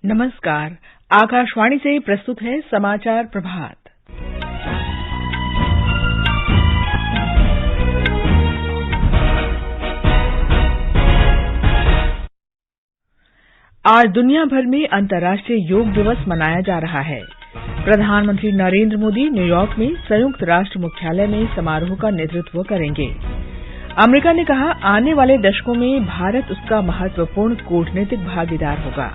नमस्कार। आकाशवाणी से प्रस्तुत है समाचार प्रभात। आज दुनिया भर में अंतर्राष्ट्रीय योग दिवस मनाया जा रहा है। प्रधानमंत्री नरेंद्र मोदी न्यूयॉर्क में संयुक्त राष्ट्र मुख्यालय में समारोह का नेतृत्व करेंगे। अमेरिका ने कहा, आने वाले दशकों में भारत उसका महत्वपूर्ण कूटनीतिक भागीदार होगा।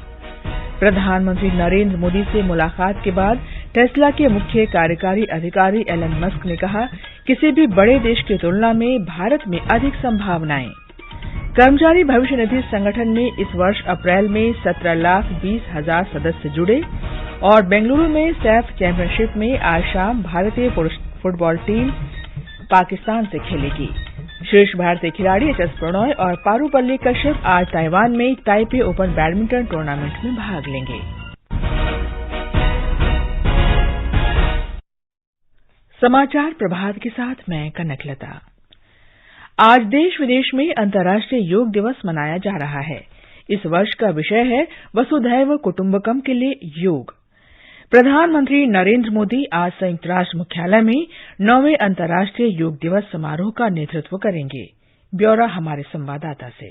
प्रधानमंत्री नरेंद्र मोदी से मुलाकात के बाद टेस्ला के मुख्य कार्यकारी अधिकारी एलन मस्क ने कहा, किसी भी बड़े देश की तुलना में भारत में अधिक संभावनाएं। कर्मचारी भविष्य निधि संगठन में इस वर्ष अप्रैल में 17,20,000 सदस्य जुड़े और बेंगलुरु में सैफ चैंपियनशिप में आज शाम भारतीय फुटबॉल टीम पाकिस्तान से खेलेगी। शीर्ष भारतीय खिलाड़ी एच एस प्रणॉय और पारुपल्ली कश्यप आज ताइवान में ताइपे ओपन बैडमिंटन टूर्नामेंट में भाग लेंगे। समाचार प्रभात के साथ मैं कनकलता। आज देश विदेश में अंतर्राष्ट्रीय योग दिवस मनाया जा रहा है। इस वर्ष का विषय है वसुधैव कुटुंबकम के लिए योग। प्रधानमंत्री नरेंद्र मोदी आज संयुक्त राष्ट्र मुख्यालय में 9वें अंतर्राष्ट्रीय योग दिवस समारोह का नेतृत्व करेंगे। ब्यौरा हमारे संवाददाता से।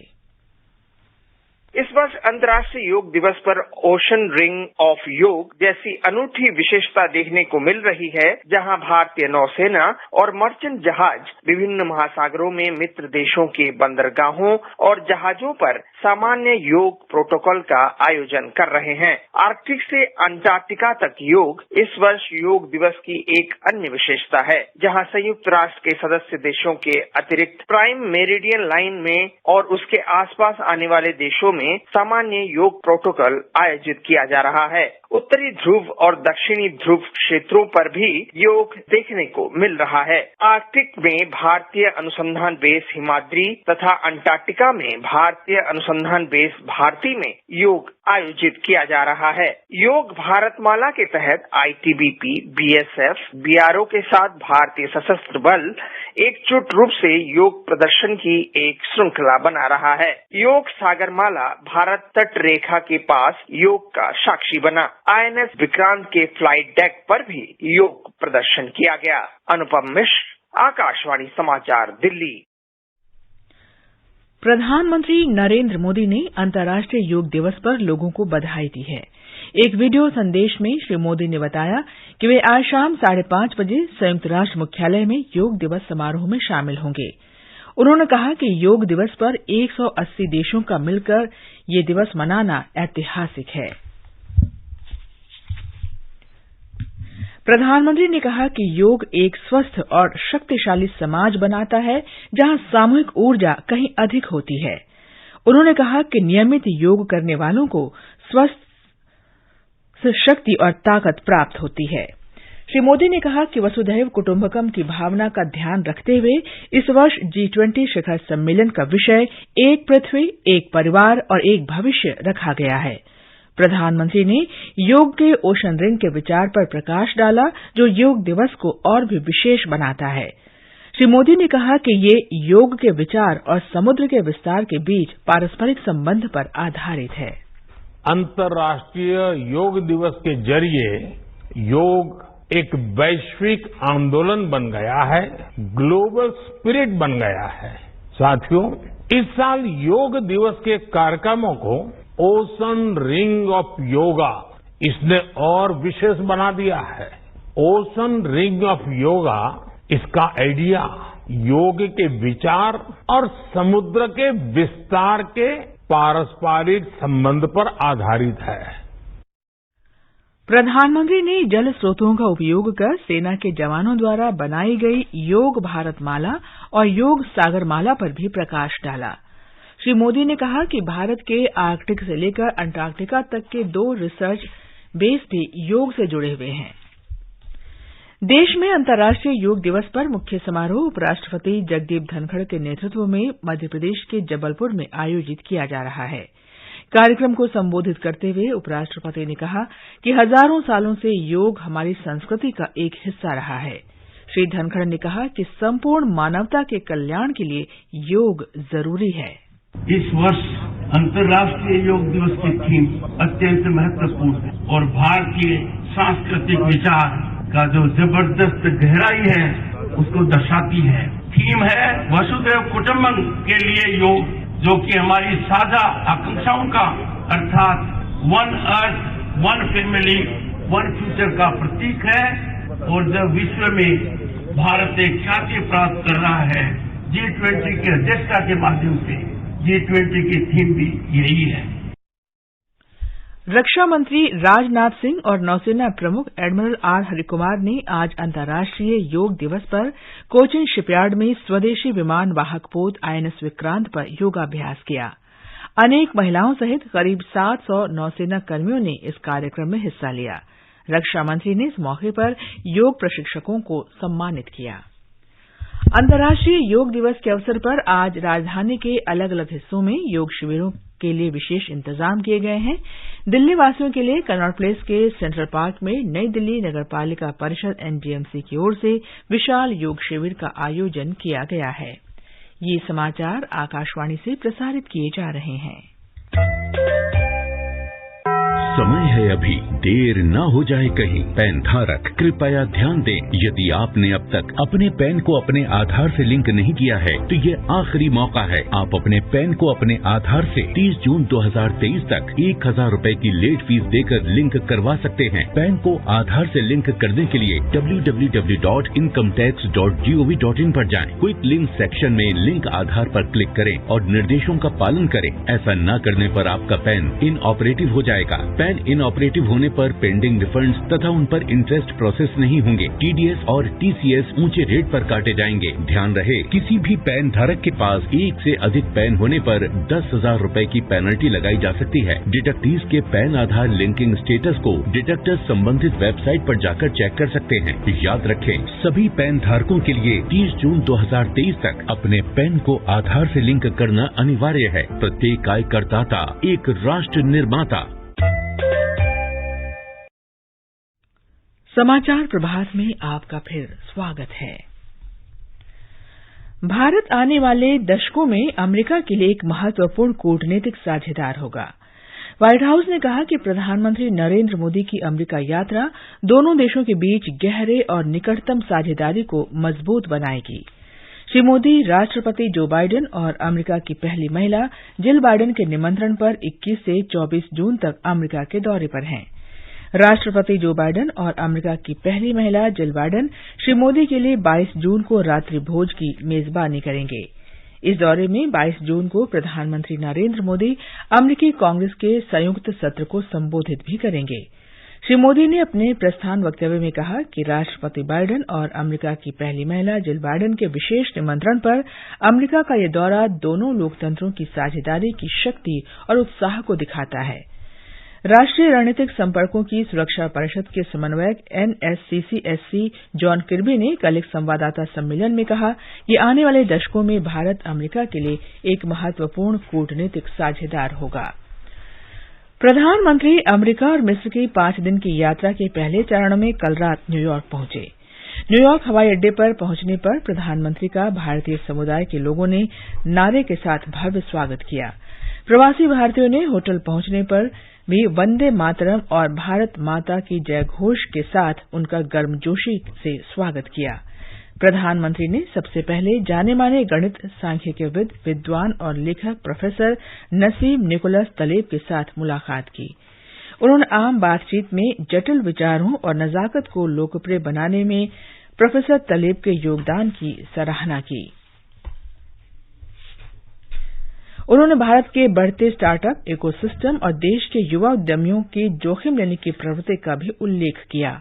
इस वर्ष अंतर्राष्ट्रीय योग दिवस पर ओशन रिंग ऑफ योग जैसी अनूठी विशेषता देखने को मिल रही है, जहां भारतीय नौसेना और मर्चेंट जहाज विभिन्न महासागरों में मित्र देशों के बंदरगाहों और जहाजों पर सामान्य योग प्रोटोकॉल का आयोजन कर रहे हैं। आर्कटिक से अंटार्कटिका तक योग इस वर्ष योग दिवस की एक अन्य विशेषता है, जहां संयुक्त राष्ट्र के सदस्य देशों के अतिरिक्त प्राइम मेरिडियन लाइन में और उसके आसपास आने वाले देशों में सामान्य योग प्रोटोकॉल आयोजित किया जा रहा है। उत्तरी ध्रुव और दक्षिणी ध्रुव क्षेत्रों पर भी योग देखने को मिल रहा है। आर्कटिक में भारतीय अनुसंधान बेस हिमाद्री तथा अंटार्कटिका में भारतीय अनुसंधान बेस भारती में योग आयोजित किया जा रहा है। योग भारतमाला के तहत आईटीबीपी, बीएसएफ, बीआरओ के साथ भारतीय सशस्त्र बल एकजुट रूप से योग प्रदर्शन की एक श्रृंखला बना रहा है। योग सागरमाला भारत तट रेखा के पास योग का साक्षी बना। आईएनएस विक्रांत के फ्लाइट डेक पर भी योग प्रदर्शन किया गया। अनुपम मिश्र, आकाशवाणी समाचार, दिल्ली। प्रधानमंत्री नरेंद्र मोदी ने अंतर्राष्ट्रीय योग दिवस पर लोगों को बधाई दी है। एक वीडियो संदेश में श्री मोदी ने बताया कि वे आज शाम 5:30 बजे संयुक्त राष्ट्र मुख्यालय में योग दिवस समारोह में शामिल होंगे। उन्होंने कहा कि योग दिवस पर 180 देशों का मिलकर ये दिवस मनाना ऐतिहासिक है। प्रधानमंत्री ने कहा कि योग एक स्वस्थ और शक्तिशाली समाज बनाता है, जहां सामूहिक ऊर्जा कहीं अधिक होती है। उन्होंने कहा कि नियमित योग करने वालों को स्वस्थ शक्ति और ताकत प्राप्त होती है। श्री मोदी ने कहा कि वसुधैव कुटुंबकम की भावना का ध्यान रखते हुए इस वर्ष G20 शिखर सम्मेलन का विषय एक पृथ्वी, एक परिवार और एक भविष्य रखा गया है। प्रधानमंत्री ने योग के ओशन रिंग के विचार पर प्रकाश डाला, जो योग दिवस को और भी विशेष बनाता है। श्री मोदी ने कहा कि ये योग के विचार और समुद्र के विस्तार के बीच पारस्परिक संबंध पर आधारित है। अंतर्राष्ट्रीय योग दिवस के जरिए योग एक वैश्विक आंदोलन बन गया है, ग्लोबल स्पिरिट बन गया है। साथियों, इस साल योग दिवस के कार्यक्रमों को ओशन रिंग ऑफ योगा इसने और विशेष बना दिया है। ओशन रिंग ऑफ योगा, इसका आइडिया योग के विचार और समुद्र के विस्तार के पारस्परिक संबंध पर आधारित है। प्रधानमंत्री ने जल स्रोतों का उपयोग कर सेना के जवानों द्वारा बनाई गई योग भारतमाला और योग सागरमाला पर भी प्रकाश डाला। श्री मोदी ने कहा कि भारत के आर्कटिक से लेकर अंटार्कटिका तक के 2 रिसर्च बेस भी योग से जुड़े हुए हैं। देश में अंतर्राष्ट्रीय योग दिवस पर मुख्य समारोह उपराष्ट्रपति जगदीप धनखड़ के नेतृत्व में मध्य प्रदेश के जबलपुर में आयोजित किया जा रहा है। कार्यक्रम को संबोधित करते हुए उपराष्ट्रपति ने कहा कि हजारों सालों से योग हमारी संस्कृति का एक हिस्सा रहा है। श्री धनखड़ ने कहा कि संपूर्ण मानवता के कल्याण के लिए योग जरूरी है। इस वर्ष अंतर्राष्ट्रीय योग दिवस की थीम अत्यंत महत्वपूर्ण है और भारतीय सांस्कृतिक विचार का जो जबरदस्त गहराई है उसको दर्शाती है। थीम है वसुधैव कुटुंबकम के लिए योग, जो कि हमारी साझा आकांक्षाओं का अर्थात one earth, one family, one future का प्रतीक है। और जब विश्व में भारत एक ख्याति प्राप्त कर रहा है G20 के अध्यक्षता के माध्यम से, G20 की थीम भी यही है। रक्षा मंत्री राजनाथ सिंह और नौसेना प्रमुख एडमिरल आर हरिकुमार ने आज अंतर्राष्ट्रीय योग दिवस पर कोचिन शिपयार्ड में स्वदेशी विमान वाहक पोत INS विक्रांत पर योगाभ्यास किया। अनेक महिलाओं सहित करीब 700 नौसेना कर्मियों ने इस कार्यक्रम में हिस्सा लिया। रक्षा मंत्री ने इस मौके पर योग प्रशिक्षकों को सम्मानित किया। अंतर्राष्ट्रीय योग दिवस के अवसर पर आज राजधानी के अलग अलग हिस्सों में योग शिविरों के लिए विशेष इंतजाम किए गए हैं। दिल्ली वासियों के लिए कनॉट प्लेस के सेंट्रल पार्क में नई दिल्ली नगरपालिका परिषद NDMC की ओर से विशाल योग शिविर का आयोजन किया गया है। ये समाचार आकाशवाणी से प्रसारित किए जा रहे हैं। समय है अभी, देर न हो जाए कहीं। पैन धारक कृपया ध्यान दें, यदि आपने अब तक अपने पैन को अपने आधार से लिंक नहीं किया है तो ये आखिरी मौका है। आप अपने पैन को अपने आधार से 30 जून 2023 तक 1000 रुपए की लेट फीस देकर लिंक करवा सकते हैं। पैन को आधार से लिंक करने के लिए www.incometax.gov.in पर जाएं। क्विक लिंक सेक्शन में लिंक आधार पर क्लिक करें और निर्देशों का पालन करें। ऐसा न करने पर आपका पैन इनऑपरेटिव हो जाएगा। पैन इनऑपरेटिव होने पर पेंडिंग रिफंड्स तथा उन पर इंटरेस्ट प्रोसेस नहीं होंगे। TDS और TCS ऊंचे रेट पर काटे जाएंगे। ध्यान रहे, किसी भी पैन धारक के पास एक से अधिक पैन होने पर 10,000 रुपए की पेनल्टी लगाई जा सकती है। डिडक्टीज के पैन आधार लिंकिंग स्टेटस को डिडक्टर्स संबंधित वेबसाइट पर जाकर चेक कर सकते हैं। याद रखें, सभी पैन धारकों के लिए 30 जून 2023 तक अपने पैन को आधार से लिंक करना अनिवार्य है। प्रत्येक आय करदाता एक राष्ट्र निर्माता। समाचार प्रभात में आपका फिर स्वागत है। भारत आने वाले दशकों में अमेरिका के लिए एक महत्वपूर्ण कूटनीतिक साझेदार होगा। व्हाइट हाउस ने कहा कि प्रधानमंत्री नरेंद्र मोदी की अमेरिका यात्रा दोनों देशों के बीच गहरे और निकटतम साझेदारी को मजबूत बनाएगी। श्री मोदी राष्ट्रपति जो बाइडेन और अमेरिका की पहली महिला जिल बाइडेन के निमंत्रण पर 21 से 24 जून तक अमेरिका के दौरे पर हैं। राष्ट्रपति जो बाइडेन और अमेरिका की पहली महिला जिल बाइडेन श्री मोदी के लिए 22 जून को रात्रि भोज की मेजबानी करेंगे। इस दौरे में 22 जून को प्रधानमंत्री नरेंद्र मोदी अमेरिकी कांग्रेस के संयुक्त सत्र को संबोधित भी करेंगे। श्री मोदी ने अपने प्रस्थान वक्तव्य में कहा कि राष्ट्रपति बाइडेन और अमेरिका की पहली महिला जिल बाइडेन के विशेष निमंत्रण पर अमेरिका का यह दौरा दोनों लोकतंत्रों की साझेदारी की शक्ति और उत्साह को दिखाता है। राष्ट्रीय रणनीतिक संपर्कों की सुरक्षा परिषद के समन्वयक NSCC जॉन किर्बी ने कल एक संवाददाता सम्मेलन में कहा कि आने वाले दशकों में भारत अमेरिका के लिए एक महत्वपूर्ण कूटनीतिक साझेदार होगा। प्रधानमंत्री अमेरिका और मिस्र की 5 दिन की यात्रा के पहले चरण में कल रात न्यूयॉर्क पहुंचे। न्यूयॉर्क हवाई अड्डे पर पहुंचने पर प्रधानमंत्री का भारतीय समुदाय के लोगों ने नारे के साथ भव्य स्वागत किया। प्रवासी भारतीयों ने होटल पहुंचने पर भी वंदे मातरम और भारत माता की जय घोष के साथ उनका गर्मजोशी से स्वागत किया। प्रधानमंत्री ने सबसे पहले जाने माने गणित सांख्यिकीविद, विद्वान और लेखक प्रोफेसर नसीम निकोलस तलेब के साथ मुलाकात की। उन्होंने आम बातचीत में जटिल विचारों और नजाकत को लोकप्रिय बनाने में प्रोफेसर तलेब के योगदान की सराहना की। उन्होंने भारत के बढ़ते स्टार्टअप इकोसिस्टम और देश के युवा उद्यमियों की जोखिम लेने की प्रवृत्ति का भी उल्लेख किया।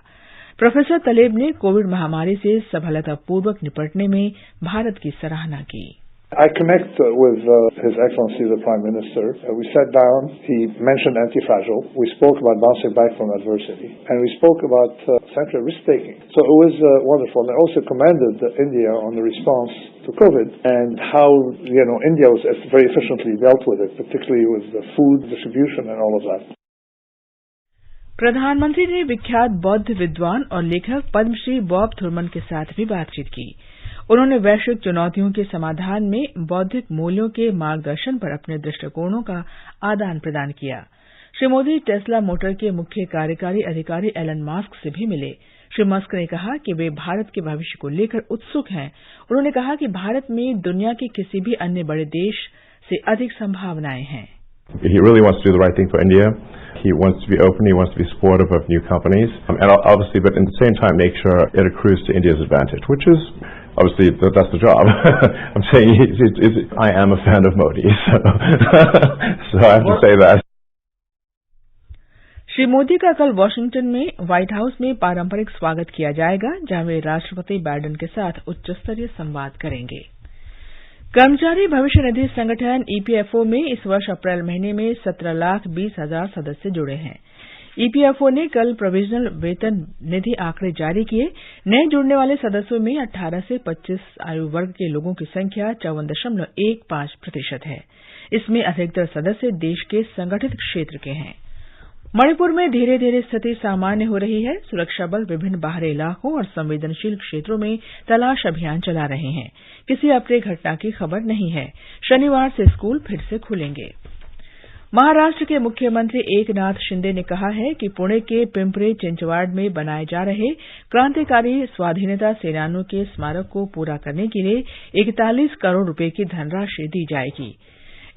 प्रोफेसर तलेब ने कोविड महामारी से सफलतापूर्वक निपटने में भारत की सराहना की। I connect with His Excellency the Prime Minister. We sat down. He mentioned anti-fragile. We spoke about bouncing back from adversity, and we spoke about central risk-taking. So it was wonderful. And I also commended India on the response to COVID and how India was very efficiently dealt with it, particularly with the food distribution and all of that. प्रधानमंत्री ने विख्यात बौद्ध विद्वान और लेखक Padmashri Bob Thurman के साथ भी बातचीत की। उन्होंने वैश्विक चुनौतियों के समाधान में बौद्धिक मूल्यों के मार्गदर्शन पर अपने दृष्टिकोणों का आदान प्रदान किया। श्री मोदी टेस्ला मोटर के मुख्य कार्यकारी अधिकारी एलन मस्क से भी मिले। श्री मस्क ने कहा कि वे भारत के भविष्य को लेकर उत्सुक हैं। उन्होंने कहा कि भारत में दुनिया के किसी भी अन्य बड़े देश से अधिक संभावनाएं हैं। He really wants to do the right thing for India. He wants to be open. He wants to be supportive of new companies, and obviously, but at the same time, make sure it accrues to India's advantage, which is obviously that's the job. I'm saying I am a fan of Modi, so I have to say that. Shri Modi का कल Washington में white house में पारंपरिक स्वागत किया जाएगा, जहां वे राष्ट्रपति बाइडेन के साथ उच्चस्तरीय संवाद करेंगे। कर्मचारी भविष्य निधि संगठन ईपीएफओ में इस वर्ष अप्रैल महीने में 17,20,000 सदस्य जुड़े हैं। ईपीएफओ ने कल प्रोविजनल वेतन निधि आंकड़े जारी किए। नए जुड़ने वाले सदस्यों में 18 से 25 आयु वर्ग के लोगों की संख्या 54.15% है। इसमें अधिकतर सदस्य देश के संगठित क्षेत्र के हैं। मणिपुर में धीरे धीरे स्थिति सामान्य हो रही है। सुरक्षा बल विभिन्न बाहरी इलाकों और संवेदनशील क्षेत्रों में तलाश अभियान चला रहे हैं। किसी अप्रिय घटना की खबर नहीं है। शनिवार से स्कूल फिर से खुलेंगे। महाराष्ट्र के मुख्यमंत्री एकनाथ शिंदे ने कहा है कि पुणे के पिंपरी चिंचवाड़ में बनाए जा रहे क्रांतिकारी स्वाधीनता सेनानियों के स्मारक को पूरा करने के लिए 41 करोड़ रुपए की धनराशि दी जाएगी।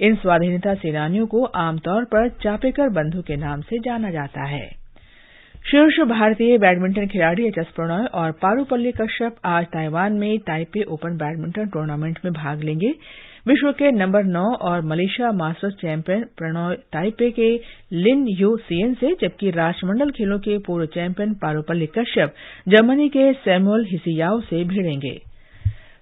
इन स्वाधीनता सेनानियों को आमतौर पर चापेकर बंधु के नाम से जाना जाता है। शीर्ष भारतीय बैडमिंटन खिलाड़ी एचएस प्रणॉय और पारुपल्ली कश्यप आज ताइवान में ताइपे ओपन बैडमिंटन टूर्नामेंट में भाग लेंगे। विश्व के नंबर 9 और Malaysia masters champion Prannoy Taipei के लिन यू सियन से, जबकि राष्ट्रमंडल खेलों के पूर्व चैंपियन पारुपल्ली कश्यप जर्मनी के सैमुअल हिसियाओ से भिड़ेंगे।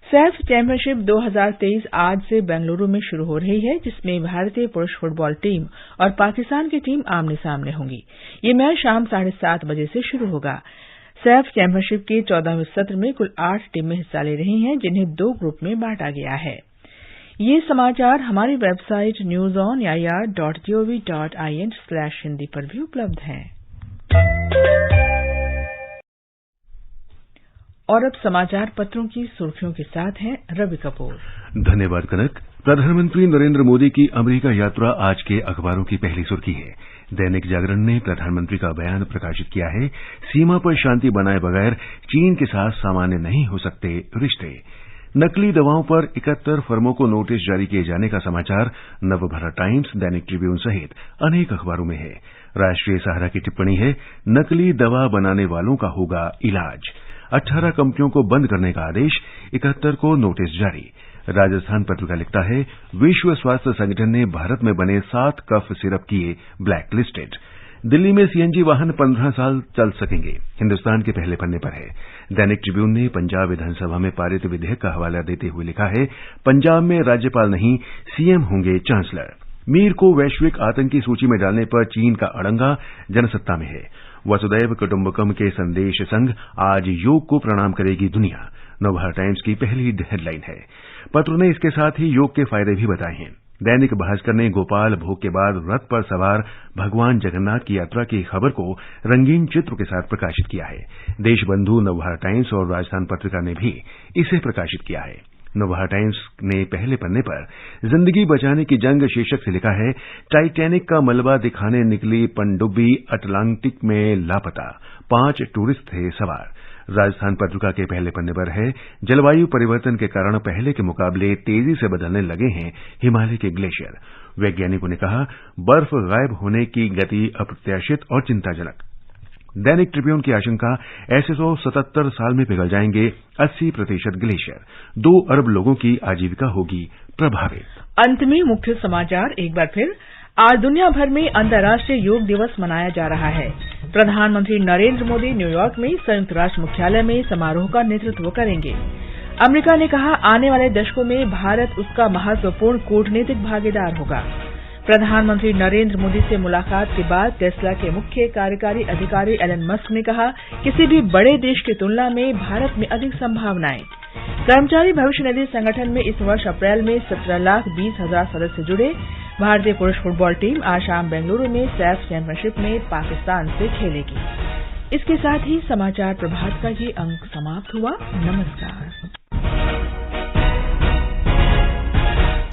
सैफ चैंपियनशिप 2023 आज से बेंगलुरु में शुरू हो रही है, जिसमें भारतीय पुरुष फुटबॉल टीम और पाकिस्तान की टीम आमने सामने होंगी। ये मैच शाम 7:30 बजे से शुरू होगा। सैफ चैंपियनशिप के 14वें सत्र में कुल 8 टीमें हिस्सा ले रही हैं, जिन्हें 2 ग्रुप में बांटा गया है। ये समाचार हमारी वेबसाइट newsonair.gov.in/hindi पर भी उपलब्ध हैं। और अब समाचार पत्रों की सुर्खियों के साथ हैं रवि कपूर। धन्यवाद कनक। प्रधानमंत्री नरेंद्र मोदी की अमेरिका यात्रा आज के अखबारों की पहली सुर्खी है। दैनिक जागरण ने प्रधानमंत्री का बयान प्रकाशित किया है, सीमा पर शांति बनाए बगैर चीन के साथ सामान्य नहीं हो सकते रिश्ते। नकली दवाओं पर 71 फर्मों को नोटिस जारी किए जाने का समाचार नवभारत टाइम्स, दैनिक ट्रिब्यून सहित अनेक अखबारों में है। राष्ट्रीय सहारा की टिप्पणी है, नकली दवा बनाने वालों का होगा इलाज। 18 कंपनियों को बंद करने का आदेश, 71 को नोटिस जारी। राजस्थान पत्रिका लिखता है, विश्व स्वास्थ्य संगठन ने भारत में बने 7 कफ सिरप किए ब्लैक लिस्टेड। दिल्ली में सीएनजी वाहन 15 साल चल सकेंगे, हिंदुस्तान के पहले पन्ने पर है। दैनिक ट्रिब्यून ने पंजाब विधानसभा में पारित विधेयक का हवाला देते हुए लिखा है, पंजाब में राज्यपाल नहीं सीएम होंगे चांसलर। मीर को वैश्विक आतंकी सूची में डालने पर चीन का अड़ंगा जनसत्ता में है। वसुदैव कुटुंबकम के संदेश संग आज योग को प्रणाम करेगी दुनिया, नवभारत टाइम्स की पहली हेडलाइन है। पत्र ने इसके साथ ही योग के फायदे भी बताए हैं। दैनिक भास्कर ने गोपाल भोग के बाद रथ पर सवार भगवान जगन्नाथ की यात्रा की खबर को रंगीन चित्र के साथ प्रकाशित किया है। देशबंधु नवभारत टाइम्स और राजस्थान पत्रिका ने भी इसे प्रकाशित किया है। नवभारत टाइम्स ने पहले पन्ने पर जिंदगी बचाने की जंग शीर्षक से लिखा है, टाइटैनिक का मलबा दिखाने निकली पनडुब्बी अटलांटिक में लापता, 5 टूरिस्ट थे सवार। राजस्थान पत्रिका के पहले पन्ने पर है, जलवायु परिवर्तन के कारण पहले के मुकाबले तेजी से बदलने लगे हैं हिमालय के ग्लेशियर। वैज्ञानिकों ने कहा, बर्फ गायब होने की गति अप्रत्याशित और चिंताजनक। दैनिक ट्रिब्यून की आशंका, ऐसे तो 77 साल में पिघल जाएंगे 80% ग्लेशियर, 2 अरब लोगों की आजीविका होगी प्रभावित। अंत में मुख्य समाचार एक बार फिर। आज दुनिया भर में अंतर्राष्ट्रीय योग दिवस मनाया जा रहा है। प्रधानमंत्री नरेंद्र मोदी न्यूयॉर्क में संयुक्त राष्ट्र मुख्यालय में समारोह का नेतृत्व करेंगे। अमेरिका ने कहा, आने वाले दशकों में भारत उसका महत्वपूर्ण कूटनीतिक भागीदार होगा। प्रधानमंत्री नरेंद्र मोदी से मुलाकात के बाद टेस्ला के मुख्य कार्यकारी अधिकारी एलन मस्क ने कहा, किसी भी बड़े देश की तुलना में भारत में अधिक संभावनाएं। कर्मचारी भविष्य निधि संगठन में इस वर्ष अप्रैल में 17,20,000 सदस्य जुड़े। भारतीय पुरुष फुटबॉल टीम आज शाम बेंगलुरु में सैफ चैंपियनशिप में पाकिस्तान से खेलेगी। इसके साथ ही समाचार प्रभात का ये अंक समाप्त हुआ। नमस्कार।